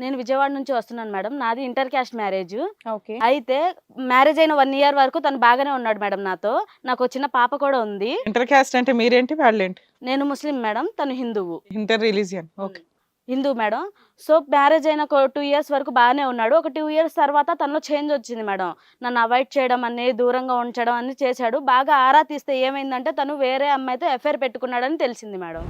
నేను విజయవాడ నుంచి వస్తున్నాను మేడం. నాది ఇంటర్ క్యాస్ట్ మ్యారేజ్. ఓకే. అయితే మ్యారేజ్ అయిన 1 ఇయర్ వరకు తను బాగానే ఉన్నాడు మేడం నాతో. నాకు చిన్న పాప కూడా ఉంది. ఇంటర్ క్యాస్ట్ అంటే మీరేంటి వాళ్ళేంటి? నేను ముస్లిం మేడం, తను హిందువు. Inter religion. Okay. Hindu madam. So marriage అయిన 2 ఇయర్స్ వరకు బాగానే ఉన్నాడు. ఒక 2 ఇయర్స్ తర్వాత తనలో చేంజ్ వచ్చింది మేడం. నన్ను అవాయిడ్ చేయడం అనేది, దూరంగా ఉంచడం అన్ని చేశాడు. బాగా ఆరా తీస్తే ఏమైందంటే తను వేరే అమ్మాయితో ఎఫ్ఐఆర్ పెట్టుకున్నాడని తెలిసింది మేడం.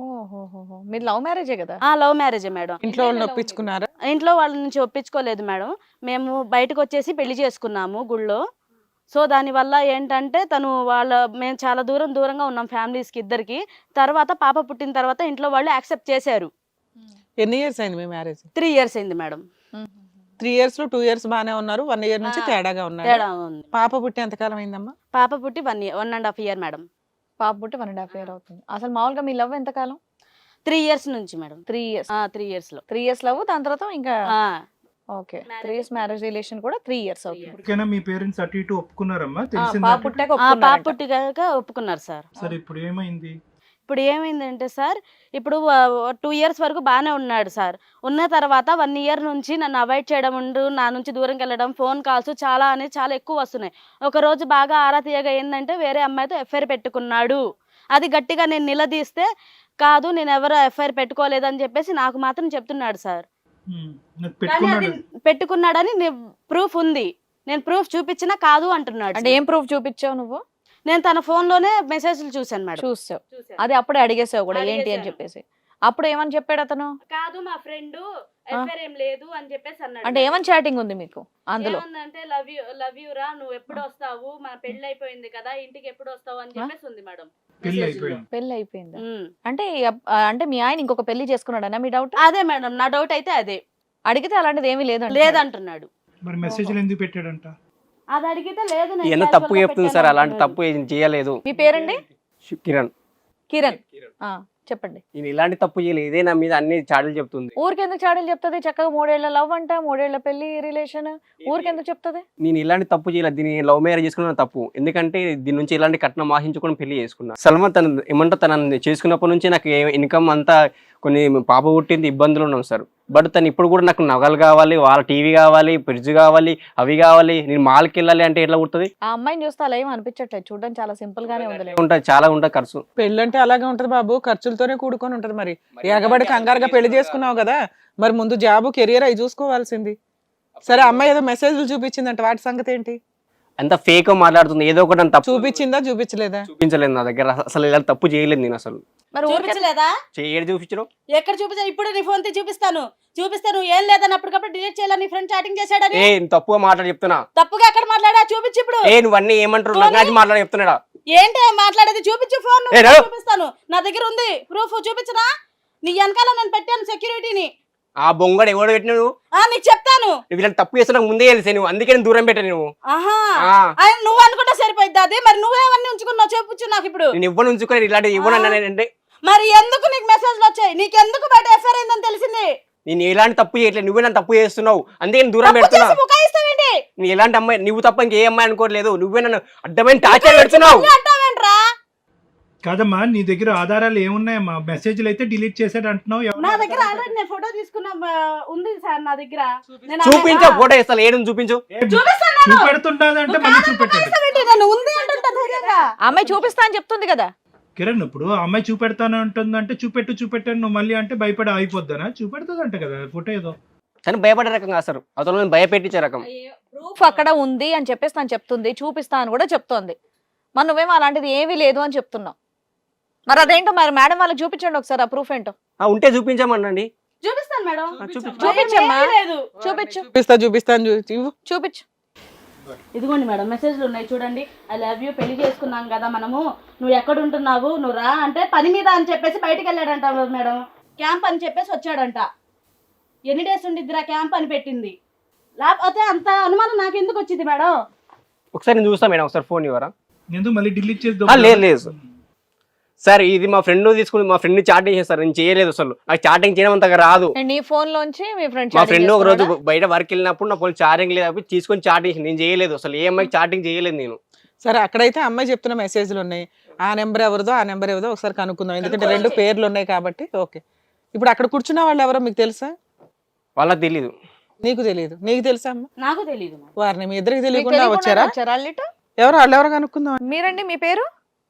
ఓహోహోహో. మీరు లవ్ మ్యారేజే కదా? లవ్ మ్యారేజే మేడం. ఇంట్లో వాళ్ళని ఒప్పించుకున్నారా? ఇంట్లో వాళ్ళ నుంచి ఒప్పించుకోలేదు మేడం. మేము బయటకు వచ్చేసి పెళ్లి చేసుకున్నాము గుళ్ళో. సో దానివల్ల ఏంటంటే మేము చాలా దూరంగా ఉన్నాం ఫ్యామిలీస్కి ఇద్దరికి. తర్వాత పాప పుట్టిన తర్వాత ఇంట్లో వాళ్ళు యాక్సెప్ట్ చేశారు. ఎన్ని ఇయర్స్ అయింది మీ మ్యారేజ్? 3 ఇయర్స్ అయింది మేడం. 3 ఇయర్స్ లో 2 ఇయర్స్ బానే ఉన్నారు, 1 ఇయర్ నుంచి తేడాగా ఉన్నారు. తేడా ఉంది. పాప పుట్టి ఎంతకాలం అయిందమ్మా? పాప పుట్టి 1.5 ఇయర్ మేడం. పాప పుట్టి 1.5 ఇయర్ అవుతుంది. అసలు మామూలుగా మీ లవ్ ఎంతకాలం? 3 ఇయర్స్ నుంచి మేడం. 3 ఇయర్స్. 3 ఇయర్స్ లో 3 ఇయర్స్ లవ్, దాని తర్వాత ఇంకా ఓకే 3 ఇయర్స్ మ్యారేజ్ రిలేషన్ కూడా 3 ఇయర్స్ అవుతుంది. ఇప్పటికైనా మీ పేరెంట్స్ అటు ఇటు ఒప్పుకున్నారమ్మా? పాప తెలిసిందా? పుట్టాక పాప ఒప్పుకున్నారంట. పుట్టిగాక ఒప్పుకున్నారు సార్. సరే ఇప్పుడు ఏమైంది? ఇప్పుడు ఏమైందంటే సార్, ఇప్పుడు 2 ఇయర్స్ వరకు బాగానే ఉన్నాడు సార్. ఉన్న తర్వాత 1 ఇయర్ నుంచి నన్ను అవాయిడ్ చేయడం, నా నుంచి దూరంకి వెళ్ళడం, ఫోన్ కాల్స్ చాలా ఎక్కువ వస్తున్నాయి. ఒక రోజు బాగా ఆరా తీయగా ఏంటంటే వేరే అమ్మాయితో ఎఫ్ఐఆర్ పెట్టుకున్నాడు. అది గట్టిగా నేను నిలదీస్తే, కాదు నేను ఎవరు ఎఫ్ఐఆర్ పెట్టుకోలేదని చెప్పేసి నాకు మాత్రం చెప్తున్నాడు సార్. నాకు కానీ అది పెట్టుకున్నాడని ప్రూఫ్ ఉంది. నేను ప్రూఫ్ చూపించినా కాదు అంటున్నాడు. అంటే ఏం ప్రూఫ్ చూపించావు నువ్వు? నేను తన ఫోన్ లోనే మెసేజ్లు చూసాను మేడం. చూసావు, అది అప్పుడే అడిగేసావు కూడా ఏంటి అని అడిగేశాను. చెప్పేసి. అప్పుడు ఏమని చెప్పాడు అతను? కాదు మా ఫ్రెండ్ ఎఫ్ఐఆర్ ఏం లేదు అని చెప్పేసి అన్నాడు. అంటే ఏమని చాటింగ్ ఉంది మీకు అందులో? ఏమందంటే లవ్ యూ రా, నువ్వు ఎప్పుడు వస్తావు, మన పెళ్లి అయిపోయింది కదా, ఇంటికి ఎప్పుడు వస్తావు అని చెప్పేసి ఉంది మేడం. పెళ్లి అయిపోయింది. పెళ్లి అయిపోయిందా? అంటే మీ ఆయన ఇంకొక పెళ్లి చేసుకున్నాడనా మీ డౌట్? అదే మేడం నా డౌట్ అయితే అదే. అడిగితే అలాంటిది ఏమీ లేదు లేదంటున్నాడు. మరి మెసేజ్లు ఎందుకు పెట్టాడంట? అది అడిగితే లేదు నేను ఎంత casual తప్పు గా చెప్తుంది సార్, పెట్టాను అలాంటి అంటున్నాడు. తప్పు ఏం చేయలేదు. మీ పేరండి? కిరణ్. కిరణ్. చెప్పండి. నేను ఇలాంటి తప్పు చేయలేదు, ఇదే నా మీద అన్ని చాడీలు చెప్తుంది. ఊరికెందుకు చాడీలు చెప్తుంది? చక్కగా 3 ఏళ్ల లవ్ అంట, 3 ఏళ్ల పెళ్లి రిలేషన్, ఊరికెందుకు చెప్తుంది? నేను ఇలాంటి తప్పు చేయలేదు, దీన్ని లవ్ మ్యారేజ్ చేసుకున్న తప్పు. ఎందుకంటే దీని నుంచి ఇలాంటి కట్నం ఆశించుకొని పెళ్లి చేసుకున్నా. సల్మాన్ తనని చేసుకున్నప్పటి నుంచి నాకు ఇన్కమ్ అంతా కొన్ని పాప పుట్టింది, ఇబ్బందులు ఉన్నాం సార్. బట్ తను ఇప్పుడు కూడా నాకు నగలు కావాలి, వాళ్ళ టీవీ కావాలి, ఫ్రిడ్జ్ కావాలి, అవి కావాలి, నేను మాల్కి వెళ్ళాలి అంటే ఎట్లా కుడుతుంది? ఆ అమ్మాయిని చూస్తే అలా ఏం అనిపించట్లేదు, చూడడం చాలా సింపుల్ గానే ఉంది. ఉంటుంది, చాలా ఉంటుంది ఖర్చు. పెళ్ళంటే అలాగే ఉంటది బాబు, ఖర్చులతోనే కూడుకొని ఉంటది. మరి ఎగబడి కంగారుగా పెళ్లి చేసుకున్నావు కదా, మరి ముందు జాబ్ కెరియర్ అవి చూసుకోవాల్సింది. సరే అమ్మాయి ఏదో మెసేజ్లు చూపించిందంట, వాటి సంగతి ఏంటి? అంత ఫేక్ మాట్లాడుతుంది, ఏదో ఒకటి తప్పు చూపించిందా చూపించలేదా? చూపించలేదు నా దగ్గర, అసలు ఇలా తప్పు చేయలేదు నేను అసలు. మరి చూపించలేదా? ఏడు చూపించడం ఎక్కడ చూపించా? ఇప్పుడు నీ ఫోన్ చూపిస్తాను ఏం లేదని అప్పటికప్పుడు డిలీట్ చేయాలని నీ ఫ్రెండ్ చాటింగ్ చేశాడని. తప్పుగా మాట్లాడి చెప్తున్నా. తప్పుగా ఎక్కడ మాట్లాడా? చూపించు ఇప్పుడు. నువ్వన్నీ ఏమంటారు నాకు మాట్లాడి చెప్తున్నాడా? ఏంటి మాట్లాడేది? చూపించు ఫోన్. ఏ రా. చూపిస్తాను, నా దగ్గర ఉంది ప్రూఫ్. చూపించనా? నీ వెనకాల నేను పెట్టాను సెక్యూరిటీని. ఆ బొంగడు ఎవడు పెట్టిన నువ్వు? నీకు చెప్తాను. నువ్వు ఇలాంటి తప్పు చేస్తున్నా ముందే తెలిసే, నువ్వు అందుకే నేను దూరం పెట్టా. నువ్వు నువ్వు అనుకుంటా సరిపోయింది అది. మరి నువ్వేమన్నీ ఉంచుకున్నావు చూపించు నాకు ఇప్పుడు. నేను ఇవ్వను ఉంచుకొని ఇలాంటి ఇవ్వనంటే మరి ఎందుకు నీకు మెసేజ్లు వచ్చాయి? నీకెందుకు బయట ఎఫ్ఐఆర్ అయిందని తెలిసింది? నేను ఎలాంటి తప్పు చేయట్లేదు, నువ్వే నన్ను తప్పు చేస్తున్నావు, అందుకే నేను దూరం పెడుతున్నా. ముఖాయిస్తావేంటి? నేను ఎలాంటి అమ్మాయి, నువ్వు తప్ప ఇంకే అమ్మాయి అనుకోవట్లేదు, నువ్వే నన్ను అడ్డమైన టార్చర్ పెడుతున్నావు. అంటావేంట్రా? కాదమ్మా, నీ దగ్గర ఆధారాలు ఏమున్నాయమ్మా? మెసేజ్లు అయితే డిలీట్ చేసాడు అంటున్నావు. నా దగ్గర ఆల్రెడీ నేను ఫోటో తీసుకున్నా ఉంది సార్ నా దగ్గర. చూపించు ఫోటో ఇస్తాను, ఏడు చూపించు. చూపెడుతుంటాదంటే మళ్ళీ చూపెట్టాడు. ఉంది అంటుంటా ధైర్యంగా. అమ్మాయి చూపిస్తా అని చెప్తుంది కదా కిరణ్. ఇప్పుడు అమ్మాయి చూపెడతాను అంటుందంటే చూపెట్టాను నువ్వు మళ్ళీ అంటే భయపడి అయిపోద్దానా? చూపెడుతుందంట కదా ఫోటో ఏదో. కానీ భయపడే రకం కాదు సార్, అతను భయపెట్టించే రకం. ప్రూఫ్ అక్కడ ఉంది అని చెప్పేసి తను చెప్తుంది, చూపిస్తా అని కూడా చెప్తోంది. మరి నువ్వేమో అలాంటిది ఏమీ లేదు అని చెప్తున్నావు. మరి అదేంటో మరి మేడం వాళ్ళకి చూపించండి ఒకసారి ఆ ప్రూఫ్ ఏంటో. ఉంటే చూపించమండి. చూపిస్తాను మేడం. చూపించమ్మా, లేదు చూపించు. చూపిస్తాను చూపించు. ఇదిగోండి మేడం మెసేజ్లు ఉన్నాయి చూడండి. ఐ లవ్ యూ, పెళ్లి చేసుకున్నాం కదా మనము, నువ్వు ఎక్కడ ఉంటున్నావు, నువ్వు రా అంటే పని మీద అని చెప్పేసి బయటకు వెళ్ళాడంట మేడం. క్యాంప్ అని చెప్పేసి వచ్చాడంట. ఎన్ని డేస్ ఉండిద్దిరా క్యాంప్ అని పెట్టింది. లేకపోతే అంత అనుమానం నాకు ఎందుకు వచ్చింది మేడం? ఒకసారి నేను చూస్తా మేడం, ఒకసారి ఫోన్ ఇవ్వరా? ఎందుకు మళ్ళీ డిలీట్ చేద్దాం? లేదు సార్, ఇది మా ఫ్రెండ్ తీసుకుని మా ఫ్రెండ్ చాటింగ్ చేస్తారు, నేను చేయలేదు అసలు. నాకు చాటింగ్ చేయడం అంతగా రాదు. నీ ఫోన్ లోంచి మీ ఫ్రెండ్ మా ఫ్రెండ్ ఒక రోజు బయట వర్క్ వెళ్ళినప్పుడు నా ఫోన్ చార్జింగ్ లేదు తీసుకొని చాటింగ్, నేను చేయలేదు అసలు. ఏ అమ్మాయికి చాటింగ్ చేయలేదు నేను. సరే అక్కడైతే అమ్మాయి చెప్తున్న మెసేజ్లు ఉన్నాయి, ఆ నెంబర్ ఎవరిదో ఆ నెంబర్ ఎవరిదో ఒకసారి కనుక్కుందాం, ఎందుకంటే 2 పేర్లు ఉన్నాయి కాబట్టి. ఓకే, ఇప్పుడు అక్కడ కూర్చున్న వాళ్ళు ఎవరో మీకు తెలుసా? వాళ్ళకి తెలీదు. నీకు తెలియదు, నీకు తెలుసా అమ్మ? నాకు తెలియదు. వారిని మీ ఇద్దరికి మీకు తెలియకుండా తెలియకుండానే వచ్చారా? వచ్చారా అల్లిట? ఎవరు వాళ్ళు ఎవరో కనుక్కుందాం. మీరండి, మీ పేరు?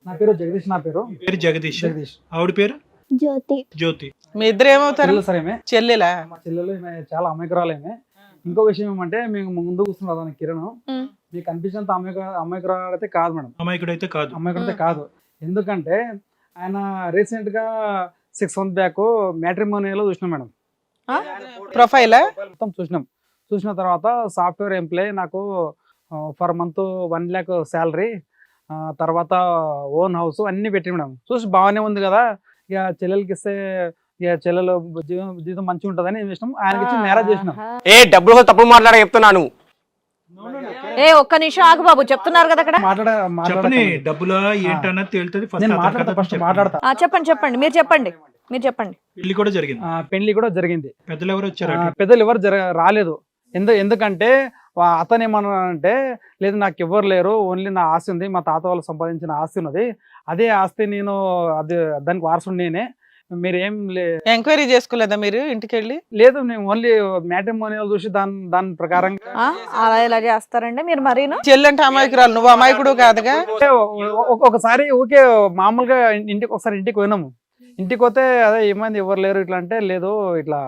నా పేరు జగదీష్. నా పేరు పేరు జగదీష్. జగదీష్. ఆవిడ పేరు జ్యోతి. జ్యోతి. మీ ఇద్దరు ఏమవుతారు? చెల్లెలు సార్ ఏమే. చెల్లెలా? మా చెల్లెలు ఈమె చాలా అమాయకురాలేమే. ఇంకో విషయం ఏమంటే మేము ముందు కూర్చున్నాం దాని కిరణ్, ఉమ్. మీకు కనిపించినంత అమాయకురాలు అయితే కాదు మేడం, అమాయకుడైతే కాదు. అమాయకుడైతే కాదు. ఎందుకంటే ఆయన రీసెంట్ గా 6 months బ్యాక్ మ్యాట్రిమోనియల్ చూసినాం మేడం. ప్రొఫైలా? మొత్తం చూసిన తర్వాత సాఫ్ట్వేర్ ఎంప్లాయ్, నాకు పర్ మంత్ 1 lakh శాలరీ, తర్వాత ఓన్ హౌస్ అన్ని పెట్టి మేడం. చూసి బాగానే ఉంది కదా, ఇక చెల్లెలకి ఇస్తే ఇక చెల్లెలు జీవితం మంచిగా ఉంటుందని ఏం చేసినాం, ఆయనకి ఇచ్చి మ్యారేజ్ చేసినాం. ఏ డబ్బులు కోసం తప్పుడు మాట్లాడ చెప్తున్నాను. ఏ ఒక్క నిమిషం ఆగు బాబు, చెప్తున్నారు కదా అక్కడ. చెప్పని డబ్బులా ఏంటన్నది తేలుతుంది. నేను మాట్లాడతా, ఫస్ట్ మాట్లాడతా. చెప్పండి మీరు చెప్పండి. పెళ్లి కూడా జరిగింది. పెళ్లి కూడా జరిగింది. పెద్దలు ఎవరు వచ్చారు? పెద్దలు ఎవరు రాలేదు. ఎందుకంటే అతను ఏమన్నానంటే, లేదు నాకు ఎవరు లేరు, ఓన్లీ నా ఆస్తి ఉంది, మా తాత వాళ్ళు సంపాదించిన ఆస్తి ఉన్నది, అదే ఆస్తి నేను అది దానికి వారసుడు నేనే, మీరేం ఎంక్వైరీ చేసుకోలేదా మీరు ఇంటికి వెళ్ళి? లేదు, నేను ఓన్లీ మ్యాట్రిమోనియల్ చూసి దాని ప్రకారం. అలా ఎలా చేస్తారండి మీరు? మరీను చెల్లంటే అమాయకురాలు, నువ్వు అమాయకుడు కాదుగా. ఒకసారి ఊకే మామూలుగా ఇంటికి పోయినాము. ఇంటికి పోతే అదే ఏమైంది ఎవరు లేరు ఇట్లా అంటే, లేదు ఇట్లా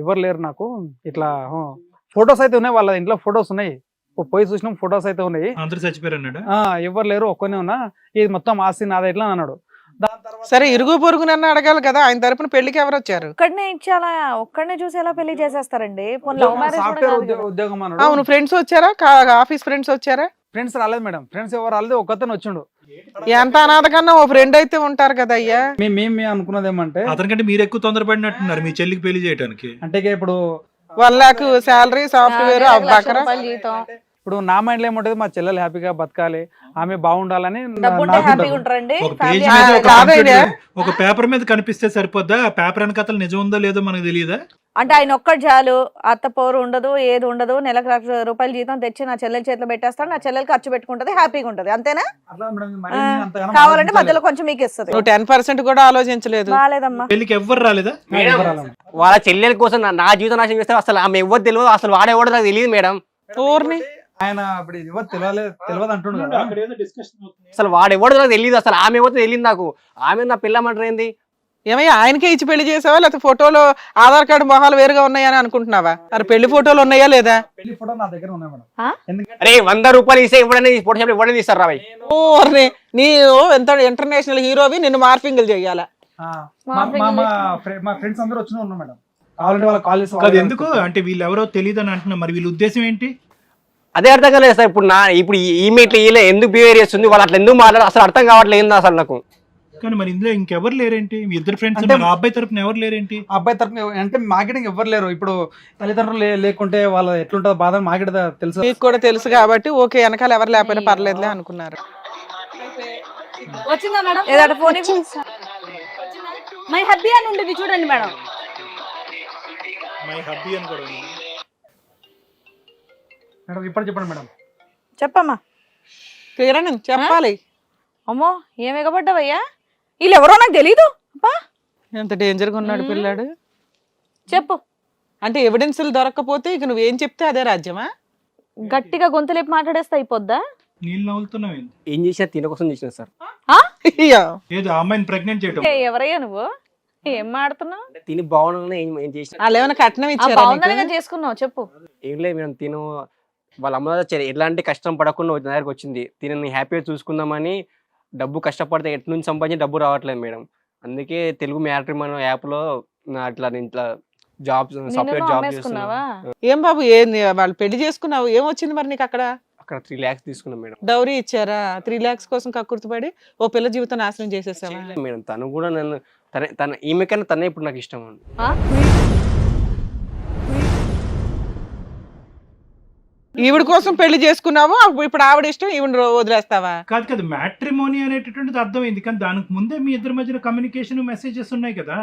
ఎవరు లేరు నాకు, ఇట్లా ఫొటోస్ అయితే ఉన్నాయి, వాళ్ళ ఇంట్లో ఫొటోస్ ఉన్నాయి, పోయి చూసినాం ఫొటోస్ అయితే ఉన్నాయి, అందరూ చచ్చిపోయారు అన్నాడు. ఎవరు లేరు ఒక్కనే ఉన్నా, ఇది మొత్తం ఆస్తి నాదే ఇట్లా అన్నాడు. దాని తర్వాత సరే ఇరుగు పొరుగు నన్ను అడగాలి కదా, ఆయన తరపున పెళ్లికి ఎవరు వచ్చారు? ఒక్కడనే చూసి ఎలా పెళ్లి చేసేస్తారండి? సాఫ్ట్వేర్ ఉద్యోగం అన్నాడు. అవును, ఫ్రెండ్స్ వచ్చారా? ఆఫీస్ ఫ్రెండ్స్ వచ్చారా? ఫ్రెండ్స్ రాలేదు మేడం, ఫ్రెండ్స్ ఎవరు రాలేదు, ఒక్కతను వచ్చిండు. ఎంత అనాథ కన్నా ఓ ఫ్రెండ్ అయితే ఉంటారు కదా అయ్యా. మేము అనుకున్నది ఏమంటే, అతనికంటే మీరు ఎక్కువ తొందరపడినట్టున్నారు మీ చెల్లికి పెళ్లి చేయడానికి. అంటే ఇప్పుడు 1 lakh శాలరీ, సాఫ్ట్వేర్, బకరా. ఇప్పుడు నా మైండ్ లో ఏముంటది, మా చెల్లెలు హ్యాపీగా బతకాలి, ఆమె బాగుండాలని డబ్బుంటే హ్యాపీగా ఉంటారండి. ఒక పేజ్ ఆ, మీద ఒక కాదయ్యా. computer- ఒక పేపర్ మీద కనిపిస్తే సరిపోద్దా? ఆ పేపర్ వెనకాతలు నిజం ఉందో లేదో మనకు తెలియదా? అంటే ఆయన ఒక్కటి చాలు, అత్త పోరు ఉండదు, ఏది ఉండదు, నెలకు ₹1,00,000 జీతం తెచ్చి నా చెల్లెల చేతిలో పెట్టేస్తాడు, నా చెల్లెలు ఖర్చు పెట్టుకుంటది, హ్యాపీగా ఉంటది, అంతేనా? అట్లా మేడం, మరి నేను అంతగానం కావాలంటే ఆలోచించలేదు. మధ్యలో కొంచెం మీకు ఇస్తుంది. నువ్వు 10% కూడా ఆలోచించలేదు. బాలేదమ్మా. పెళ్లికి ఎవ్వరు రాలేదా? వాళ్ళ చెల్లెల కోసం నా జీవితం నాశనం చేస్తారు. అసలు ఆమె ఎవరు తెలియదు, అసలు వాడేవాడు నాకు తెలియదు మేడం. ఊర్ని ఆయన ఇప్పుడు ఎవరు తెలియదు అంటుండు కదా. అసలు వాడెవడో నాకు తెలియదు, అసలు ఆమె ఎవరితో తెలియదు నాకు. ఆమె నా పిల్లమంటారు ఏంది? ఏమయ్యా, ఆయనకే ఇచ్చి పెళ్లి చేసావా, లేకపోతే ఫోటోలో ఆధార్ కార్డు మొహాలు వేరుగా ఉన్నాయని అనుకుంటున్నావా? మరి పెళ్లి ఫోటోలు ఉన్నాయా లేదా? పెళ్లి ఫోటో నా దగ్గర ఉన్నాయి మేడం. ఆ? ఎందుకంటే అరే ₹100 ఇస్తే ఇవ్వడని ఫోటో షాప్ ఇవ్వడని ఇస్తారు రాబాయ్. ఊర్ని నీ ఎంత ఇంటర్నేషనల్ హీరోవి, నిన్ను మార్పింగ్లు చేయాలా? మా ఫ్రెండ్స్ అందరూ వచ్చిన ఉన్నాం మేడం, కావాలంటే వాళ్ళ కాల్ చేసి అది ఎందుకు అంటే వీళ్ళు ఎవరో తెలియదు అని అంటున్నా, మరి వీళ్ళ ఉద్దేశం ఏంటి? అదే అర్థం కాలేదు సార్. ఇప్పుడు ఈమె ఇట్లా ఈలే ఎందుకు బిహేవ్ చేస్తుంది, వాళ్ళు అట్లా ఎందుకు మాట్లాడారు అసలు అర్థం కావట్లేదు అసలు నాకు. కానీ మరి ఇందులో ఇంకెవరు లేరేంటి? మీ ఇద్దరు ఫ్రెండ్స్ అంటే- అబ్బాయి తరపున ఎవరు లేరేంటి? అబ్బాయి తరపున అంటే మార్కెటింగ్ ఎవరు లేరు. ఇప్పుడు తల్లిదండ్రులు లేకుంటే వాళ్ళ ఎట్లుంటుందో బాధ మార్కెట్ తెలుసు. మీకు కూడా తెలుసు కాబట్టి ఓకే, వెనకాల ఎవరు లేకపోయినా పర్లేదులే అనుకున్నారు. వచ్చిందా మేడం? ఏదైనా ఫోన్ మై హబ్బీ అని ఉంటుంది చూడండి మేడం. మై హబ్బీ అని కూడా ఉంది. మేడం ఇప్పుడు చెప్పండి మేడం. చెప్పమ్మా. కిరణ్ చెప్పాలి. అమ్మో ఏం ఎగబడ్డావయ్యా, వీళ్ళు ఎవరో నాకు తెలీదు. అబ్బా ఎంత డేంజర్ గా ఉన్నాడు పిల్లాడు. చెప్పు. అంటే ఎవిడెన్స్లు దొరకకపోతే ఇక నువ్వేం చెప్తే అదే రాజ్యమా? గట్టిగా గొంతులేపి మాట్లాడేస్తే అయిపోద్దా? నీళ్ళు నవ్వులుతున్నావు ఏంటి? ఏం చేసినా తిన కోసం చేసిన సార్. అయ్యో, ఏదో ఆ అమ్మాయిని ప్రెగ్నెంట్ చేయటం. ఎవరయ్యా నువ్వు, ఏం మాడుతున్నావు? అంటే తిని బాగుండాలని ఏం చేసిన వాళ్ళు ఏమైనా కట్నం ఇచ్చారా బాగుందనిగా నీకు? చేసుకున్నావు, చెప్పు. ఏం లేదు మేడం. తిను వాళ్ళ అమ్మ ఎలాంటి కష్టం పడకుండా నా దగ్గరకు వచ్చింది. తినని హ్యాపీగా చూసుకుందామని డబ్బు కష్టపడితే ఎటు నుంచి సంపాదించి డబ్బు రావట్లేదు మేడం. అందుకే తెలుగు మ్యాట్రిమోనీ యాప్లో అట్లా నేను ఇట్లా జాబ్ సాఫ్ట్వేర్ జాబ్ అమ్మేసుకున్నావా? చేస్తున్నాను. ఏం బాబు, ఏంది వాళ్ళు పెళ్లి చేసుకున్నావు, ఏం వచ్చింది మరి నీకు అక్కడ? అక్కడ 3 lakhs తీసుకున్నాం మేడం. డౌరీ ఇచ్చారా? 3 lakhs కోసం కక్కుర్తిపడి ఓ పిల్ల జీవితం నాశనం చేసేసావా? మేడం తను కూడా నన్ను తన ఈమెకన్నా తనే ఇప్పుడు నాకు ఇష్టం అండి. ఆ? ఈవిడ కోసం పెళ్లి చేసుకున్నావు, ఇప్పుడు ఆవిడ ఇష్టం ఈవిడ వదిలేస్తావా? కాదు కదా, మ్యాట్రిమోనీ అనేటటువంటిది అర్థమైంది. కానీ దానికి ముందే మీ ఇద్దరి మధ్యన కమ్యూనికేషన్ మెసేజెస్ ఉన్నాయి కదా.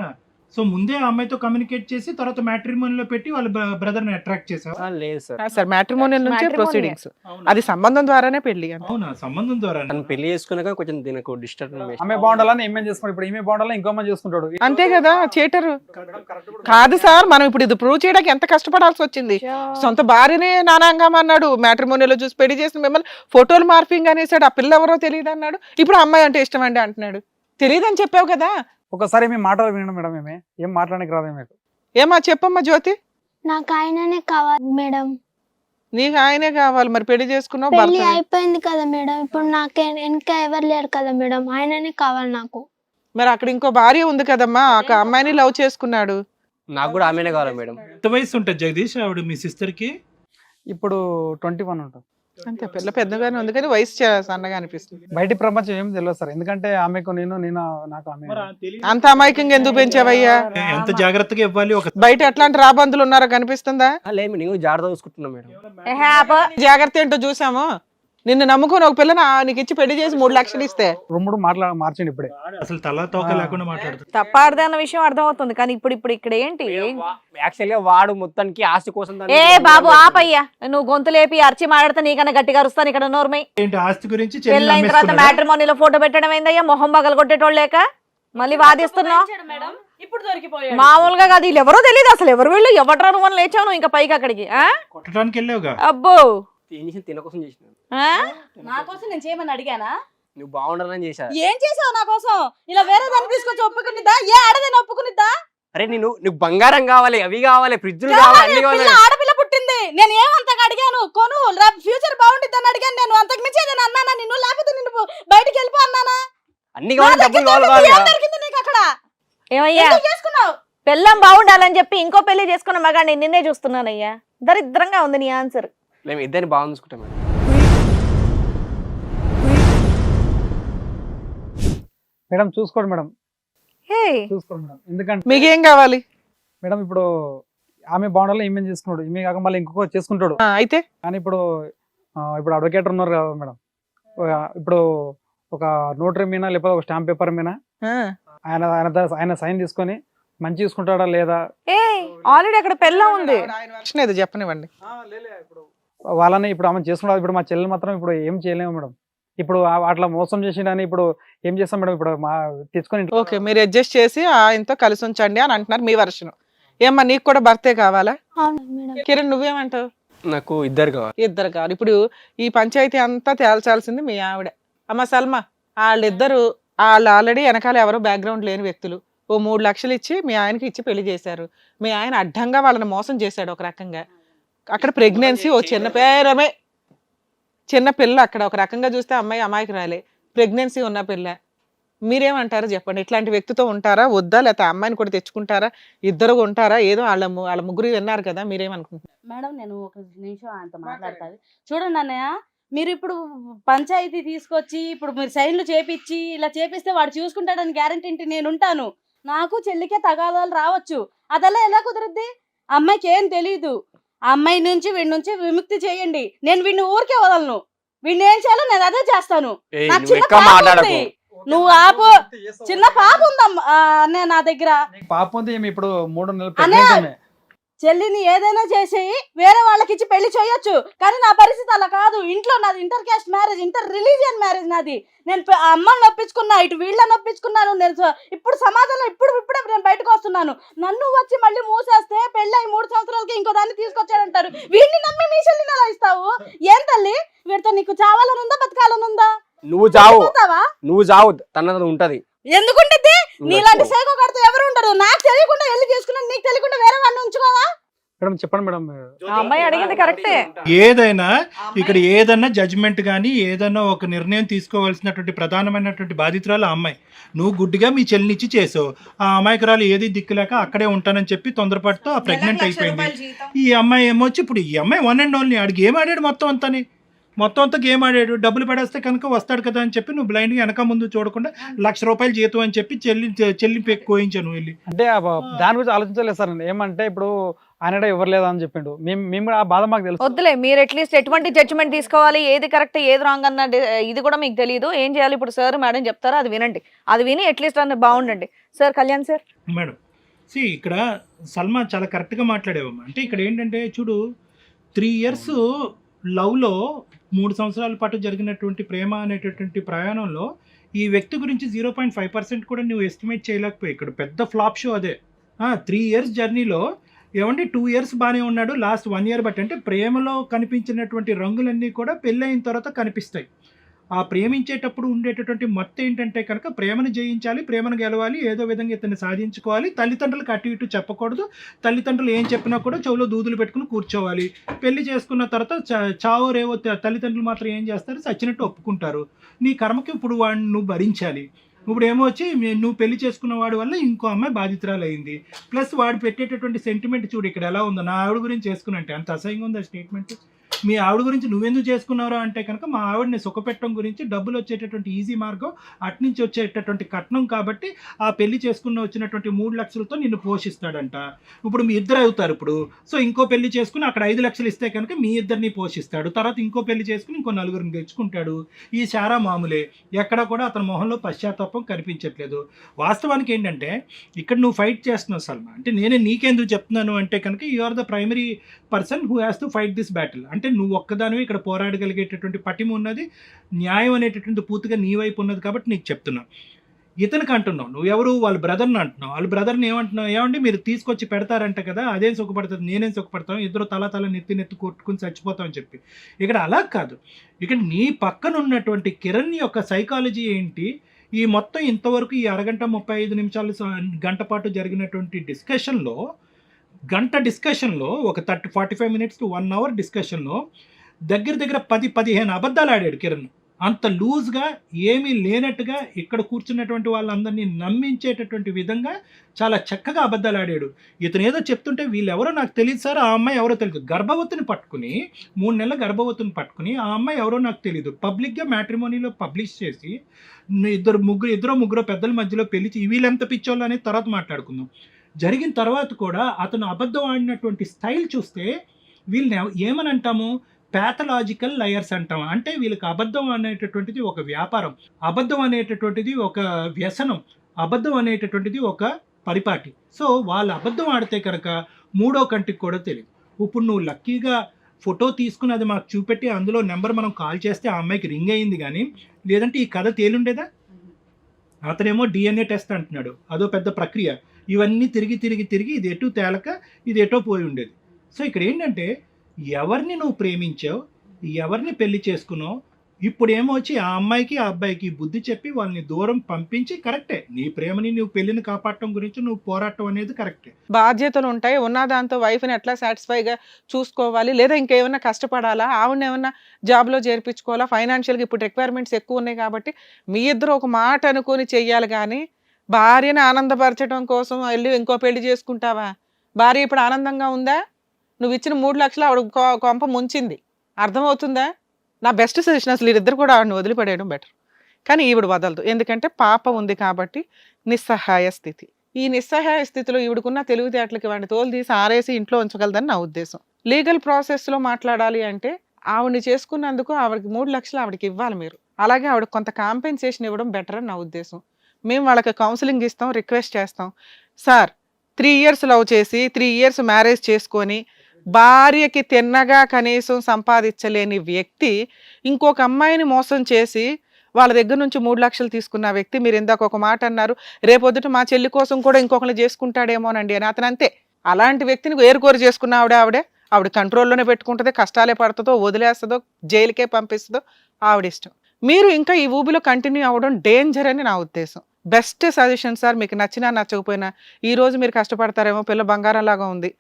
సో ముందే ఆ అమ్మాయితో కమ్యూనికేట్ చేసి తర్వాత మ్యాట్రిమోనీలో పెట్టి వాళ్ళ బ్రదర్ ని అట్రాక్ట్ చేసావా? లేదు సార్. సార్ మ్యాట్రిమోనియల్ నుంచే Matrimonial. ప్రొసీడింగ్స్, అది సంబంధం ద్వారానే పెళ్లి అంతే. అవునా, సంబంధం ద్వారా? తను పెళ్లి చేసుకున్నాక కొంచెం దీనికి డిస్టర్బ్ ఆమె బాగుండాలని ఈమె చేసుకుంటాడు, ఇప్పుడు ఈమె బాగుండాలని ఇంకో మంది చేసుకుంటాడు. అంతే కదా చీటరు. కాదు సార్, మనం ఇప్పుడు ఇది ప్రూవ్ చేయడానికి ఎంత కష్టపడాల్సి వచ్చింది. సొంత భార్యనే నానాంగం అన్నాడు, మ్యాట్రిమోనియల్ చూసి పెళ్లి చేసిన మిమ్మల్ని ఫోటోలు మార్పింగ్ అనేసాడు, ఆ పిల్ల ఎవరో తెలియదు అన్నాడు, ఇప్పుడు అమ్మాయి అంటే ఇష్టం అండి అంటున్నాడు. తెలియదని చెప్పావు కదా. ఒకసారి మీ మాటలు వినడం మేడం, ఏమే ఏం మాట్లాడడానికి రాదు మీకు. ఏమా చెప్పమ్మా జ్యోతి. నాకు ఆయననే కావాలి మేడం. నీకు ఆయనే కావాలి, మరి పెళ్లి చేసుకున్నావు, పెళ్లి భర్త అయిపోయింది కదా మేడం, ఇప్పుడు నాకు ఇంకా ఎవరు లేరు కదా మేడం, ఆయననే కావాలి నాకు. మరి అక్కడ ఇంకో భార్య ఉంది కదమ్మా, ఆ అమ్మాయిని లవ్ చేసుకున్నాడు. నాకు కూడా ఆమెనే కావాలి మేడం. ఎంత వయసు ఉంటుంది జగదీష్ ఆవిడ మీ సిస్టర్ కి? ఇప్పుడు 21 ఉంటుంది. అంతే, పిల్ల పెద్దగానే ఉంది కానీ వయసు సన్నగా అనిపిస్తుంది. బయటి ప్రపంచం ఏం తెలియదు సార్, ఎందుకంటే ఆమెకు నేను నాకు ఆమె. అంత అమాయకంగా ఎందుకు పెంచావయ్యా? ఎంత జాగ్రత్తగా ఇవ్వాలి ఒక బయట ఎట్లాంటి రాబందులు ఉన్నారో కనిపిస్తుందా? లేదు, నేను జాగ్రత్త చూసుకుంటున్నా మేడం. జాగ్రత్త ఏంటో చూసాము. నిన్ను నమ్ముకొని ఒక పిల్లని నీకు ఇచ్చి పెళ్లి చేసి 3 లక్షలు ఇస్తే రొమ్ముడు మార్చండి ఇప్పుడే. అసలు తల తోక లేకుండా మాట్లాడుతుంది. తప్పాడదే అన్న విషయం అర్థమవుతుంది, కానీ ఇప్పుడు ఇక్కడ ఏంటి? యాక్చువల్ గా వాడు మొత్తానికి ఆస్తి కోసం ఏ బాబు ఆపయ్యా, నువ్వు గొంతు లేపి అరిచి మాట్లాడితే నీకన్నా గట్టిగా అరుస్తాను ఇక్కడ నోర్మై. ఏంటి ఆస్తి గురించి చెల్లి పెళ్ళైన తర్వాత నమ్మేసుకున్నాడా? మ్యాట్రిమోనీలో ఫోటో పెట్టడం ఏందయ్యా, మొహం పగలు కొట్టేటోళ్ళు లేక మళ్ళీ వాదిస్తున్నావు. మేడం ఇప్పుడు దొరికిపోయాడు. మామూలుగా కాదు, వీళ్ళు ఎవరో తెలియదు అసలు, ఎవరు వీళ్ళు, ఎవట్రా నువ్వు అని లేచావు నువ్వు ఇంకా పైకి అక్కడికి. ఆ? కొట్టడానికి వెళ్ళావుగా? అబ్బో, ఏం చేసిన తిన కోసం చేసిన. ఆ? నా కోసం నేను చేయమని అడిగానా? నువ్వు బాగుండాలని చేశా. ఏం చేసావు నా కోసం? ఇలా వేరే దాన్ని తీసుకొచ్చి ఒప్పుకునిద్దా? ఏ ఆడదని ఒప్పుకునిద్దా? అరే నీకు బంగారం కావాలి, అవి కావాలి, ఫ్రిడ్జ్ కావాలి, అన్ని కావాలి. పిల్ల ఆడపిల్ల పుట్టింది, నేను ఏమంతగా అడిగాను? కొను, ఫ్యూచర్ బాగుంటుంది అని అడిగాను నేను. అంతకు మించి ఏదైనా అన్నానా నిన్ను? లేకపోతే నిన్ను బయటికి వెళ్ళిపో అన్నానా? అన్ని కావాలి, డబ్బులు కావాలి ఏం కావాలి. దొరికింది నీకు అక్కడ? ఏమయ్యా, ఎందుకు చేసుకున్నావు? పెళ్ళం బాగుండాలని చెప్పి ఇంకో పెళ్లి చేసుకున్న మగాడిని నిన్నే చూస్తున్నానయ్యా. దరిద్రంగా ఉంది నీ ఆన్సర్. మేము ఇద్దరిని బాగా చూసుకుంటాం మేడం. మేడం చూసుకోండి మేడం, హే, చూసుకోండి మేడం. ఎందుకంటే మీకేం కావాలి? మేడం ఇప్పుడు ఆమె బాగుండాలని ఈమె చేసుకున్నాడు, ఈమె కాక మళ్ళీ ఇంకొక చేసుకుంటాడు. అయితే కానీ ఇప్పుడు అడ్వకేట్ ఉన్నారు కదా మేడం, ఇప్పుడు ఒక నోటరీ మీద లేకపోతే ఒక స్టాంప్ పేపర్ మీద ఆయన సైన్ తీసుకొని మంచి చూసుకుంటాడా లేదా. ఏ ఆల్రెడీ అక్కడ పెళ్ళం ఉంది. ఏదో చెప్పనివ్వండి. వాళ్ళని ఇప్పుడు ఆమె చేసుకుంటారు. ఇప్పుడు మా చెల్లెలు మాత్రం ఇప్పుడు ఏం చేయలేము మేడం. ఇప్పుడు అట్లా మోసం చేసిండని ఇప్పుడు ఏం చేస్తాం మేడం? ఇప్పుడు మా తెచ్చుకొని ఓకే, మీరు అడ్జస్ట్ చేసి ఆయనతో కలిసి ఉంచండి అని అంటున్నారు మీ వర్షన్. ఏమ్మా, నీకు కూడా భర్తే కావాలా? అవును మేడం. కిరణ్ నువ్వేమంటావు? నాకు ఇద్దరు కావాలి. ఇద్దరు కావాలి. ఇప్పుడు ఈ పంచాయతీ అంతా తేల్చాల్సింది మీ ఆవిడ. అమ్మ సల్మా, వాళ్ళు ఆల్రెడీ వెనకాల ఎవరో బ్యాక్గ్రౌండ్ లేని వ్యక్తులు. ఓ 3 లక్షలు ఇచ్చి మీ ఆయనకి ఇచ్చి పెళ్లి చేశారు. మీ ఆయన అడ్డంగా వాళ్ళని మోసం చేశాడు ఒక రకంగా. అక్కడ ప్రెగ్నెన్సీ ఓ చిన్న పిల్ల, అక్కడ ఒక రకంగా చూస్తే అమ్మాయి అమ్మాయికి రాలే, ప్రెగ్నెన్సీ ఉన్న పిల్ల. మీరేమంటారు చెప్పండి? ఇట్లాంటి వ్యక్తితో ఉంటారా వద్దా, లేకపోతే అమ్మాయిని కూడా తెచ్చుకుంటారా? ఇద్దరు ఉంటారా? ఏదో వాళ్ళ ముగ్గురు విన్నారు కదా, మీరేమనుకుంటున్నారు? మేడం నేను ఒక నిమిషం ఆయనతో మాట్లాడతాను. చూడండి అన్నయ్య, మీరు ఇప్పుడు పంచాయతీ తీసుకొచ్చి ఇప్పుడు మీరు సైన్లు చేపించి ఇలా చేపిస్తే వాడు చూసుకుంటాడని గ్యారంటీ ఏంటి? నేను ఉంటాను, నాకు చెల్లికే తగాదాలు రావచ్చు, అదలా ఎలా కుదురుద్ది? అమ్మాయికి ఏం తెలీదు. ఆ అమ్మాయి నుంచి వీడి నుంచి విముక్తి చేయండి. నేను వీడిని ఊరికే వదలను. వీడిని ఏం చేయాలో నేను అదే చేస్తాను. ఏయ్, నాకు నువ్వు చిన్న ఎక్కువ పాప మాట్లాడకు. ఉంది. నువ్వు ఆపు. చిన్న పాప ఉందమ్మా అన్నయ్య నా దగ్గర. పాప ఉంది, ఈమె ఇప్పుడు 3 నెలలు అనే pregnant ఆమె. చెల్లిని ఏదైనా చేసేయి, వేరే వాళ్ళకి ఇచ్చి పెళ్లి చేయొచ్చు. కానీ నా పరిస్థితి అలా కాదు. ఇంట్లో నాది inter caste marriage, inter religion marriage నాది. నేను అమ్మని నొప్పించుకున్నా, ఇటు వీళ్ళని నొప్పించుకున్నాను. నేను ఇప్పుడు సమాజంలో ఇప్పుడే నేను బయటకు వస్తున్నాను. నన్ను వచ్చి మళ్ళీ మూసేస్తే పెళ్ళి 3 సంవత్సరాలకి ఇంకో దాన్ని తీసుకొచ్చాడంటారు. వీడిని నమ్మి మీ చెల్లిని ఎలా ఇస్తావు? ఏం తల్లి, వీడితో నీకు చావాలనుందా బతకాలనుందా? నువ్వు చావు, పోతావా? నువ్వు చావు, తనది ఉంటది. ఎందుకుంటుంది? నీలాంటి సైకో కడితే ఎవరు ఉండరు. నాకు తెలియకుండా వెళ్ళి చేసుకున్నాను, నీకు తెలియకుండా వేరే వాడిని ఉంచుకోవా? మేడం చెప్పండి మేడం. ఆ అమ్మాయి అడిగింది కరెక్టే. ఏదైనా ఇక్కడ ఏదన్నా జడ్జ్మెంట్ కానీ ఏదన్నా ఒక నిర్ణయం తీసుకోవాల్సినటువంటి ప్రధానమైనటువంటి బాధితురాలు ఆ అమ్మాయి. నువ్వు గుడ్డిగా మీ చెల్లినిచ్చి చేసావు. ఆ అమాయకురాలు ఏది దిక్కులేక అక్కడే ఉంటానని చెప్పి తొందరపడుతూ ఆ ప్రెగ్నెంట్ అయిపోయింది. ఈ అమ్మాయి ఏమొచ్చి ఇప్పుడు ఈ అమ్మాయి 1 and only ఆడు గేమ్ ఆడాడు మొత్తం అంతా గేమ్ ఆడాడు. డబ్బులు పడేస్తే కనుక వస్తాడు కదా అని చెప్పి నువ్వు బ్లైండ్గా వెనక ముందు చూడకుండా ₹1,00,000 జీతం అని చెప్పి చెల్లి కోయించాను వెళ్ళి. అంటే దాని గురించి ఆలోచించలేదు సార్. ఏమంటే ఇప్పుడు ఆయన ఎవరు లేదా అని చెప్పిండు. మేము కూడా ఆ బాధ మాకు తెలుసు. వద్దులే, మీరు అట్లీస్ట్ ఎటువంటి జడ్జిమెంట్ తీసుకోవాలి, ఏది కరెక్ట్ ఏది రాంగ్ అన్న ఇది కూడా మీకు తెలియదు. ఏం చేయాలి ఇప్పుడు సార్ మేడం చెప్తారో అది వినండి. అది విని అట్లీస్ట్ అన్న బాగుండండి. Sir Kalyan sir. మేడం ఇక్కడ సల్మా చాలా కరెక్ట్గా మాట్లాడేవమ్మా. అంటే ఇక్కడ ఏంటంటే చూడు, 3 ఇయర్స్ లవ్లో 3 సంవత్సరాల పాటు జరిగినటువంటి ప్రేమ అనేటటువంటి ప్రయాణంలో ఈ వ్యక్తి గురించి 0.5% కూడా నువ్వు ఎస్టిమేట్ చేయలేకపోయావు. ఇక్కడ పెద్ద ఫ్లాప్ షో అదే. 3 ఇయర్స్ జర్నీలో ఏమంటే 2 ఇయర్స్ బాగానే ఉన్నాడు, లాస్ట్ 1 ఇయర్ బట్టి అంటే ప్రేమలో కనిపించినటువంటి రంగులన్నీ కూడా పెళ్ళైన తర్వాత కనిపిస్తాయి. ఆ ప్రేమించేటప్పుడు ఉండేటటువంటి మత్తు ఏంటంటే కనుక ప్రేమను జయించాలి, ప్రేమను గెలవాలి, ఏదో విధంగా ఇతన్ని సాధించుకోవాలి, తల్లిదండ్రులకు అటు ఇటు చెప్పకూడదు, తల్లిదండ్రులు ఏం చెప్పినా కూడా చెవులో దూదులు పెట్టుకుని కూర్చోవాలి. పెళ్లి చేసుకున్న తర్వాత చావో రేవో తల్లిదండ్రులు మాత్రం ఏం చేస్తారు, చచ్చినట్టు ఒప్పుకుంటారు. నీ కర్మకి ఇప్పుడు వాడిని నువ్వు భరించాలి. ఇప్పుడు ఏమో వచ్చి నువ్వు పెళ్లి చేసుకున్న వాడి వల్ల ఇంకో అమ్మాయి బాధితురాలు అయింది. ప్లస్ వాడు పెట్టేటటువంటి సెంటిమెంట్ చూడు ఇక్కడ ఎలా ఉందో. నా ఆవిడ గురించి చేసుకున్నంటే అంత అసహ్యంగా ఉంది ఆ స్టేట్మెంట్. మీ ఆవిడ గురించి నువ్వెందుకు చేసుకున్నారా అంటే కనుక మా ఆవిడని సుఖపెట్టడం గురించి, డబ్బులు వచ్చేటటువంటి ఈజీ మార్గం, అట్నుంచి వచ్చేటటువంటి కట్నం కాబట్టి ఆ పెళ్లి చేసుకున్న వచ్చినటువంటి 3 లక్షలతో నిన్ను పోషిస్తాడంట. ఇప్పుడు మీ ఇద్దరు అవుతారు ఇప్పుడు. సో ఇంకో పెళ్లి చేసుకుని అక్కడ 5 లక్షలు ఇస్తే కనుక మీ ఇద్దరిని పోషిస్తాడు. తర్వాత ఇంకో పెళ్లి చేసుకుని ఇంకో 4గురిని తెచ్చుకుంటాడు. ఈ శారా మామూలే. ఎక్కడ కూడా అతని మొహంలో పశ్చాత్తాపం కనిపించట్లేదు. వాస్తవానికి ఏంటంటే ఇక్కడ నువ్వు ఫైట్ చేస్తున్నావు సల్మా. అంటే నేనే నీకెందుకు చెప్తున్నాను అంటే కనుక you are the primary person who has to fight this battle. అంటే నువ్వు ఒక్కదానివి ఇక్కడ పోరాడగలిగేటటువంటి పటిమ ఉన్నది, న్యాయం అనేటటువంటి పూర్తిగా నీ వైపు ఉన్నది కాబట్టి నీకు చెప్తున్నావు. ఇతనికి అంటున్నావు, నువ్వు ఎవరు వాళ్ళ బ్రదర్ని అంటున్నావు. వాళ్ళ బ్రదర్ని ఏమంటున్నావు, ఏమంటే మీరు తీసుకొచ్చి పెడతారంట కదా, అదేం సుఖపడుతుంది, నేనేం సుఖపడతాను, ఇద్దరు తల నెత్తి కొట్టుకుని చచ్చిపోతామని చెప్పి. ఇక్కడ అలా కాదు. ఇక్కడ నీ పక్కన ఉన్నటువంటి కిరణ్ యొక్క సైకాలజీ ఏంటి, ఈ మొత్తం ఇంతవరకు ఈ అరగంట 35 నిమిషాలు గంట పాటు జరిగినటువంటి డిస్కషన్లో ఒక 45 మినిట్స్ టు 1 అవర్ డిస్కషన్లో దగ్గర 10-15 అబద్ధాలు ఆడాడు కిరణ్. అంత లూజ్గా ఏమీ లేనట్టుగా ఇక్కడ కూర్చున్నటువంటి వాళ్ళందరినీ నమ్మించేటటువంటి విధంగా చాలా చక్కగా అబద్ధాలు ఆడాడు. ఇతను ఏదో చెప్తుంటే వీళ్ళెవరో నాకు తెలియదు సార్, ఆ అమ్మాయి ఎవరో తెలియదు. గర్భవతిని పట్టుకుని 3 నెలల గర్భవతిని పట్టుకుని ఆ అమ్మాయి ఎవరో నాకు తెలియదు పబ్లిక్గా మ్యాట్రిమోనీలో పబ్లిష్ చేసి ఇద్దరు ముగ్గురు పెద్దల మధ్యలో పెళ్లి వీళ్ళెంత పిచ్చోళ్ళు అనేది తర్వాత మాట్లాడుకుందాం. జరిగిన తర్వాత కూడా అతను అబద్ధం ఆడినటువంటి స్టైల్ చూస్తే వీళ్ళని ఏమని అంటాము, ప్యాథలాజికల్ లయర్స్ అంటాం. అంటే వీళ్ళకి అబద్ధం అనేటటువంటిది ఒక వ్యాపారం, అబద్ధం అనేటటువంటిది ఒక వ్యసనం, అబద్ధం అనేటటువంటిది ఒక పరిపాటి. సో వాళ్ళు అబద్ధం ఆడితే కనుక మూడో కంటికి కూడా తెలియదు. ఇప్పుడు నువ్వు లక్కీగా ఫోటో తీసుకుని అది మాకు చూపెట్టి అందులో నెంబర్ మనం కాల్ చేస్తే ఆ అమ్మాయికి రింగ్ అయింది, కానీ లేదంటే ఈ కథ తేలుండేదా? అతనేమో డిఎన్ఏ టెస్ట్ అంటున్నాడు, అదో పెద్ద ప్రక్రియ. ఇవన్నీ తిరిగి ఇది ఎటు తేలక ఇది ఎటో పోయి ఉండేది. సో ఇక్కడ ఏంటంటే ఎవరిని నువ్వు ప్రేమించావు, ఎవరిని పెళ్లి చేసుకున్నావు, ఇప్పుడు ఏమో వచ్చి ఆ అమ్మాయికి ఆ అబ్బాయికి బుద్ధి చెప్పి వాళ్ళని దూరం పంపించి, కరెక్టే నీ ప్రేమని నువ్వు పెళ్లిని కాపాడటం గురించి నువ్వు పోరాటం అనేది కరెక్టే. బాధ్యతలు ఉంటాయి, ఉన్న దాంతో వైఫ్ని ఎట్లా సాటిస్ఫైగా చూసుకోవాలి, లేదా ఇంకేమన్నా కష్టపడాలా, ఆవిడని ఏమన్నా జాబ్లో చేర్పించుకోవాలా, ఫైనాన్షియల్గా ఇప్పుడు రిక్వైర్మెంట్స్ ఎక్కువ ఉన్నాయి కాబట్టి మీ ఇద్దరు ఒక మాట అనుకొని చెయ్యాలి. కానీ భార్యని ఆనందపరచడం కోసం వెళ్ళి ఇంకో పెళ్లి చేసుకుంటావా? భార్య ఇప్పుడు ఆనందంగా ఉందా? నువ్వు ఇచ్చిన 3 లక్షలు ఆవిడ కొంప ముంచింది, అర్థమవుతుందా? నా బెస్ట్ సజెషన్ అసలు వీరిద్దరు కూడా ఆవిడని వదిలిపడేయడం బెటర్. కానీ ఈవిడ వదలదు, ఎందుకంటే పాప ఉంది కాబట్టి. నిస్సహాయ స్థితి. ఈ నిస్సహాయ స్థితిలో ఈవిడకున్న తెలివితేటలకి వాడిని తోలు తీసి ఆరేసి ఇంట్లో ఉంచగలదని నా ఉద్దేశం. లీగల్ ప్రాసెస్లో మాట్లాడాలి అంటే ఆవిడని చేసుకున్నందుకు ఆవిడకి 3 లక్షలు ఆవిడకి ఇవ్వాలి మీరు. అలాగే ఆవిడకి కొంత కాంపెన్సేషన్ ఇవ్వడం బెటర్ అని నా ఉద్దేశం. మేము వాళ్ళకి కౌన్సిలింగ్ ఇస్తాం, రిక్వెస్ట్ చేస్తాం. సార్ 3 ఇయర్స్ లవ్ చేసి 3 ఇయర్స్ మ్యారేజ్ చేసుకొని భార్యకి తిన్నగా కనీసం సంపాదించలేని వ్యక్తి ఇంకొక అమ్మాయిని మోసం చేసి వాళ్ళ దగ్గర నుంచి 3 లక్షలు తీసుకున్న వ్యక్తి, మీరు ఇందాక ఒక మాట అన్నారు, రేపొద్దుట మా చెల్లి కోసం కూడా ఇంకొకరు చేసుకుంటాడేమోనండి అని. అతను అంతే. అలాంటి వ్యక్తిని ఏరుకోరు చేసుకున్న ఆవిడ కంట్రోల్లోనే పెట్టుకుంటుంది, కష్టాలే పడుతుందో, వదిలేస్తుందో, జైలుకే పంపిస్తుందో ఆవిడ ఇష్టం. మీరు ఇంకా ఈ ఊబిలో కంటిన్యూ అవ్వడం డేంజర్ అని నా ఉద్దేశం. బెస్ట్ సజెషన్ సార్, మీకు నచ్చినా నచ్చకపోయినా ఈ రోజు మీరు కష్టపడతారేమో, పిల్ల బంగారం లాగా ఉంది,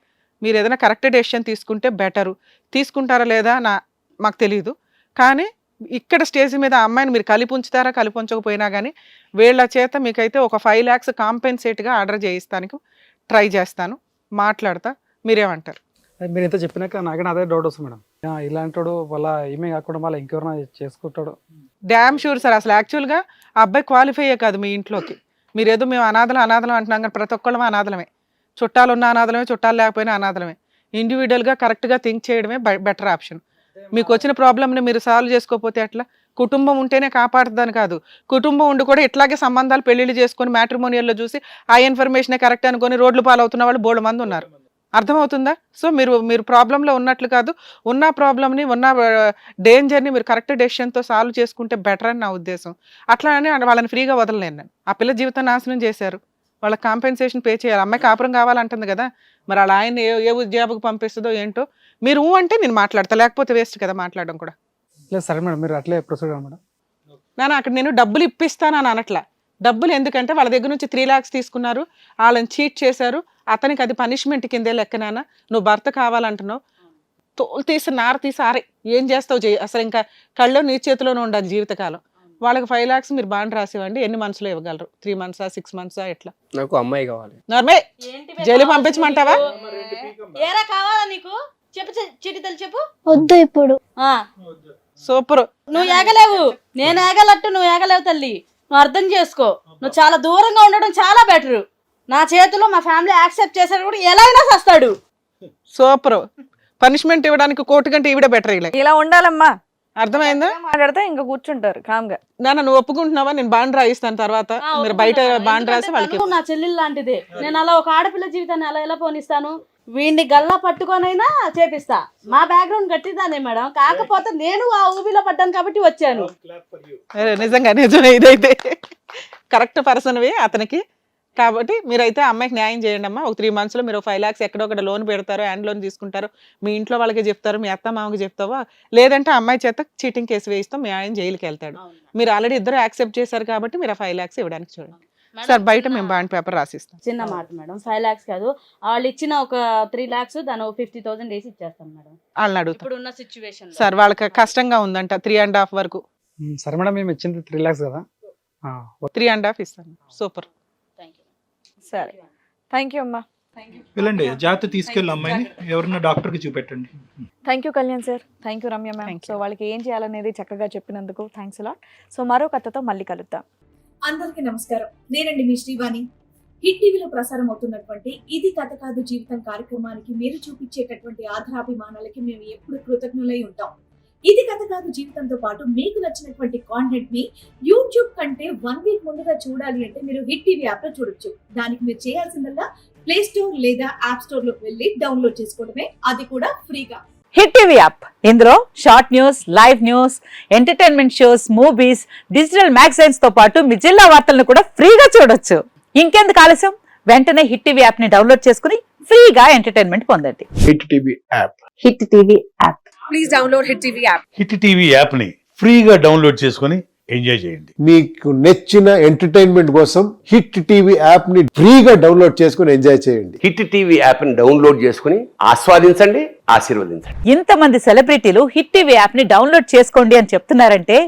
మీరు ఏదైనా కరెక్ట్ డెసిషన్ తీసుకుంటే బెటరు. తీసుకుంటారా లేదా మాకు తెలియదు, కానీ ఇక్కడ స్టేజ్ మీద ఆ అమ్మాయిని మీరు కలిపి ఉంచుతారా, కలిపి ఉంచకపోయినా కానీ వీళ్ళ చేత మీకైతే ఒక 5 lakhs కాంపెన్సేట్గా ఆర్డర్ చేయిస్తానికి ట్రై చేస్తాను, మాట్లాడతా. మీరేమంటారు? మీరు ఇంత చెప్పినాక నాకైనా అదే డౌట్ వస్తుంది మేడం. ఇలాంటి వాడు వాళ్ళ ఈమె కాకుండా మళ్ళీ ఇంకెవరైనా చేసుకుంటాడు? Damn sure sir. అసలు యాక్చువల్గా ఆ అబ్బాయి క్వాలిఫైయే కాదు మీ ఇంట్లోకి. మీరేదో మేము అనాథలం అంటున్నాం, కానీ ప్రతి ఒక్కళ్ళమే అనాథలమే. చుట్టాలు ఉన్న అనాథలమే, చుట్టాలు లేకపోయినా అనాథలమే. ఇండివిజువల్గా కరెక్ట్గా థింక్ చేయడమే బెటర్ ఆప్షన్. మీకు వచ్చిన ప్రాబ్లమ్ని మీరు సాల్వ్ చేసుకోకపోతే ఎట్లా? కుటుంబం ఉంటేనే కాపాడుతుందని కాదు, కుటుంబం ఉండి కూడా ఇట్లాగే సంబంధాలు పెళ్లిళ్ళు చేసుకొని మ్యాట్రిమోనియల్లో చూసి ఆ ఇన్ఫర్మేషన్ కరెక్ట్ అనుకొని రోడ్లు పాలవుతున్న వాళ్ళు బోల్డ్ మంది ఉన్నారు. అర్థమవుతుందా? సో మీరు ప్రాబ్లంలో ఉన్నట్లు కాదు, ఉన్న ప్రాబ్లమ్ని ఉన్న డేంజర్ని మీరు కరెక్ట్ డెసిషన్తో సాల్వ్ చేసుకుంటే బెటర్ అని నా ఉద్దేశం. అట్లా అని వాళ్ళని ఫ్రీగా వదలలేను నేను. ఆ పిల్ల జీవితం నాశనం చేశారు, వాళ్ళకి కాంపెన్సేషన్ పే చేయాలి. అమ్మాయి కాపురం కావాలంటుంది కదా, మరి అలా ఆయన ఏ ఉద్యోగకు పంపిస్తుందో ఏంటో. మీరు అంటే నేను మాట్లాడతా, లేకపోతే వేస్ట్ కదా మాట్లాడడం కూడా. లేదు సరే మేడం, మీరు అట్లే ప్రొసీడ్ మేడం. అక్కడ నేను డబ్బులు ఇప్పిస్తాను అని అనట్లా. డబ్బులు ఎందుకంటే వాళ్ళ దగ్గర నుంచి 3 lakhs తీసుకున్నారు, వాళ్ళని చీట్ చేశారు, అతనికి అది పనిష్మెంట్ కిందే లెక్కనానా. నువ్వు భర్త కావాలంటున్నావు, తోలు తీసి నార తీసి ఆరే ఏం చేస్తావు చేయి. అసలు ఇంకా కళ్ళు నీ చేతిలోనే ఉండాలి జీవితకాలం. వాళ్ళకి 5 lakhs మీరు బాండ్ రాసివ్వండి. ఎన్ని మంత్స్లో ఇవ్వగలరు? 3 months, 6 months ఎట్లా? నాకు అమ్మాయి కావాలి. నార్మే జైలు పంపించమంటావా? ఏరా కావాలా నీకు? చెప్పు చిటితలు చెప్పు. వద్దు ఇప్పుడు. సూపర్. నువ్వు ఏగలేవు, నేను ఏగలట్టు నువ్వు ఏగలేవు తల్లి. నువ్వు అర్థం చేసుకో, నువ్వు చాలా దూరంగా ఉండడం చాలా బెటర్. నా చేతిలో మా ఫ్యామిలీ యాక్సెప్ట్ చేశాడు కూడా ఎలా అయినా చేస్తాడు. సూపర్. పనిష్మెంట్ ఇవ్వడానికి కోర్టు కంటే ఈవిడ బెటర్. ఇలా ఉండాలమ్మా. అర్థమైందా? మాట్లాడితే ఇంకా కూర్చుంటారు కామ్గా. నువ్వు ఒప్పుకుంటున్నావా? నేను బాండ్ రాయిస్తాను, తర్వాత మీరు బయట బాండ్ రాసి వాళ్ళకి. నా చెల్లెలు లాంటిదే, నేను అలా ఒక ఆడపిల్ల జీవితాన్ని అలా ఎలా పోనిస్తాను? వీడిని గల్లా పట్టుకొనైనా చేపిస్తా. మా బ్యాక్గ్రౌండ్ గట్టిదానే మేడం, కాకపోతే నేను ఆ ఊబిలో పడ్డాను కాబట్టి వచ్చాను. నిజంగా నిజమే, ఇదైతే కరెక్ట్ పర్సన్వి అతనికి. కాబట్టి మీరైతే అమ్మాయికి న్యాయం చేయండి అమ్మా. ఒక 3 monthsలో మీరు 5 lakhs ఎక్కడో ఒకటి లోన్ పెడతారు, హ్యాండ్ లోన్ తీసుకుంటారు, మీ ఇంట్లో వాళ్ళకి చెప్తారు, మీ అత్త మామకి చెప్తావా? లేదంటే అమ్మాయి చేత చీటింగ్ కేసు వేయిస్తాం, మీ ఆయన జైలుకి వెళ్తాడు. మీరు ఆల్రెడీ ఇద్దరు యాక్సెప్ట్ చేశారు కాబట్టి మీరు 5 lakhs ఇవ్వడానికి చూడండి సార్. బయట మేము బాండ్ పేపర్ రాసిస్తాం. చిన్న మాట మేడం, 5 lakhs కాదు, వాళ్ళు ఇచ్చిన ఒక 3 lakhs దాని 50,000 వేసి ఇచ్చేస్తాం మేడం. వాళ్ళని అడుగుతాం ఇప్పుడు ఉన్న సిచ్యువేషన్ సార్, వాళ్ళకి కష్టంగా ఉందంట. 3.5 వరకు. సరే మేడం, మేము ఇచ్చింది 3 lakhs కదా, 3.5 ఇస్తాను. సూపర్. సరే, థ్యాంక్ యూ అమ్మా. వెళ్ళండి, జాగ్రత్త తీసుకెళ్ళి అమ్మాయిని ఎవరన్నా డాక్టర్కి చూపెట్టండి. Thank you Kalyan sir, thank you Ramya ma'am. So వాళ్ళకి ఏం చేయాలనేది చక్కగా చెప్పినందుకు థ్యాంక్స్ అలాట్. సో మరో కథతో మళ్ళీ కలుద్దాం. అందరికీ నమస్కారం, నేనండి మీ శ్రీవాణి. హిట్ టీవీలో ప్రసారం అవుతున్నటువంటి ఇది కథ కాదు జీవితం కార్యక్రమానికి మీరు చూపించేటటువంటి ఆధారాభిమానాలకి మేము ఎప్పుడు కృతజ్ఞులై ఉంటాం. ఇది కథ కాదు జీవితంతో పాటు మీకు నచ్చినటువంటి కాంటెంట్ ని యూట్యూబ్ కంటే 1 week ముందుగా చూడాలి అంటే మీరు హిట్ టీవీ యాప్ లో చూడొచ్చు. దానికి మీరు చేయాల్సిందల్లా ప్లే స్టోర్ లేదా యాప్ స్టోర్ లోకి వెళ్ళి డౌన్లోడ్ చేసుకోవడమే, అది కూడా ఫ్రీగా. హిట్ టీవీ యాప్, ఇందులో short news, live news, entertainment shows, movies, digital magazines తో పాటు మీ జిల్లా వార్తలను కూడా ఫ్రీగా చూడొచ్చు. ఇంకెందుకు ఆలస్యం, వెంటనే హిట్ టీవీ యాప్ ని డౌన్లోడ్ చేసుకుని ఫ్రీగా ఎంటర్టైన్మెంట్ పొందండి. Hit TV app. Hit TV app. Please download hit TV app. Hit TV app ని ఫ్రీగా డౌన్లోడ్ చేసుకుని ఎంజాయ్ చేయండి. మీకు నచ్చిన ఎంటర్టైన్మెంట్ కోసం హిట్ టీవీ యాప్ ని ఫ్రీగా డౌన్లోడ్ చేసుకుని ఎంజాయ్ చేయండి. హిట్ టీవీ యాప్ ని డౌన్లోడ్ చేసుకుని ఆస్వాదించండి, ఆశీర్వదించండి. ఇంతమంది సెలబ్రిటీలు హిట్ టీవీ యాప్ ని డౌన్లోడ్ చేసుకోండి అని చెప్తున్నారంటే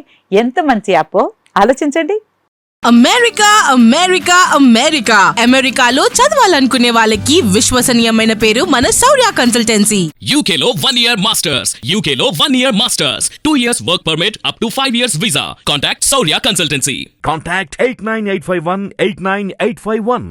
ఎంత మంచి యాప్ ఆలోచించండి. అమెరికా అమెరికా అమెరికా అమెరికాలో చదవాలనుకునే వాళ్ళకి విశ్వసనీయమైన పేరు మన శౌర్య కన్సల్టెన్సీ. UKలో 1 year masters, UKలో 1 year masters, 2 years work permit up to 5 years visa. Contact Saurya Consultancy. Contact 89851 89851.